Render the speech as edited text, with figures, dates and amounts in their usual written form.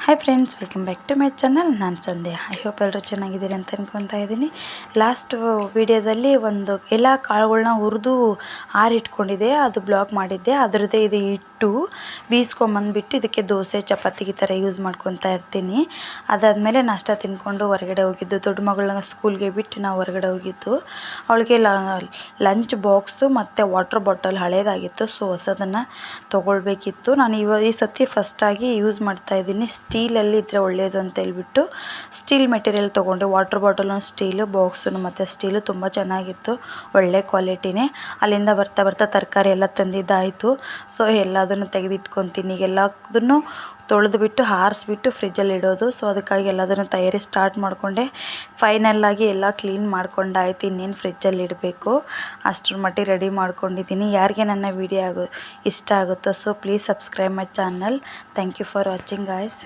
Hi friends, welcome back to my channel. ನಾನು Sandhya. I hope ಎಲ್ಲರೂ ಚೆನ್ನಾಗಿದ್ದೀರಿ ಅಂತ ಅನ್ಕೊತಾ ಇದ್ದೀನಿ. ಲಾಸ್ಟ್ ವಿಡಿಯೋದಲ್ಲಿ ಒಂದು ಎಲ್ಲ ಕಾಳುಗಳನ್ನ ಹುರಿದು ಆರಿಟ್ಕೊಂಡಿದ್ದೆ, ಅದು ಬ್ಲಾಗ್ ಮಾಡಿದ್ದೆ. ಅದರದ್ದೇ ಇದು ಹಿಟ್ಟು ಬೀಸ್ಕೊಂಬಂದುಬಿಟ್ಟು ಇದಕ್ಕೆ ದೋಸೆ ಚಪಾತಿಗೆ ಈ ಥರ ಯೂಸ್ ಮಾಡ್ಕೊತಾ ಇರ್ತೀನಿ. ಅದಾದಮೇಲೆ ನಾಷ್ಟ ತಿಂದ್ಕೊಂಡು ಹೊರಗಡೆ ಹೋಗಿದ್ದು. ದೊಡ್ಡ ಮಗಳನ್ನ ಸ್ಕೂಲ್ಗೆ ಬಿಟ್ಟು ನಾವು ಹೊರಗಡೆ ಹೋಗಿದ್ದು. ಅವಳಿಗೆ ಲಂಚ್ ಬಾಕ್ಸು ಮತ್ತು ವಾಟರ್ ಬಾಟಲ್ ಹಳೇದಾಗಿತ್ತು, ಸೊ ಹೊಸದನ್ನು ತೊಗೊಳ್ಬೇಕಿತ್ತು. ನಾನು ಈ ಸತಿ ಫಸ್ಟಾಗಿ ಯೂಸ್ ಮಾಡ್ತಾಯಿದ್ದೀನಿ. ಸ್ಟೀಲಲ್ಲಿ ಇದ್ದರೆ ಒಳ್ಳೆಯದು ಅಂತ ಹೇಳ್ಬಿಟ್ಟು ಸ್ಟೀಲ್ ಮೆಟೀರಿಯಲ್ ತೊಗೊಂಡೆ. ವಾಟರ್ ಬಾಟಲು ಸ್ಟೀಲು, ಬಾಕ್ಸು ಮತ್ತು ಸ್ಟೀಲು ತುಂಬ ಚೆನ್ನಾಗಿತ್ತು, ಒಳ್ಳೆ ಕ್ವಾಲಿಟಿನೇ. ಅಲ್ಲಿಂದ ಬರ್ತಾ ತರಕಾರಿ ಎಲ್ಲ ತಂದಿದ್ದಾಯಿತು. ಸೊ ಎಲ್ಲದನ್ನು ತೆಗೆದಿಟ್ಕೊತೀನಿ. ಎಲ್ಲದನ್ನು ತೊಳೆದುಬಿಟ್ಟು ಆರಿಸ್ಬಿಟ್ಟು ಫ್ರಿಜ್ಜಲ್ಲಿ ಇಡೋದು. ಸೊ ಅದಕ್ಕಾಗಿ ಎಲ್ಲದನ್ನು ತಯಾರಿ ಸ್ಟಾರ್ಟ್ ಮಾಡಿಕೊಂಡೆ. ಫೈನಲ್ಲಾಗಿ ಎಲ್ಲ ಕ್ಲೀನ್ ಮಾಡ್ಕೊಂಡಾಯ್ತು. ಇನ್ನೇನು ಫ್ರಿಜ್ಜಲ್ಲಿ ಇಡಬೇಕು, ಅಷ್ಟರ ಮಟ್ಟಿಗೆ ರೆಡಿ ಮಾಡ್ಕೊಂಡಿದ್ದೀನಿ. ಯಾರಿಗೆ ನನ್ನ ವಿಡಿಯೋ ಇಷ್ಟ ಆಗುತ್ತೋ so please subscribe my channel. Thank you for watching guys.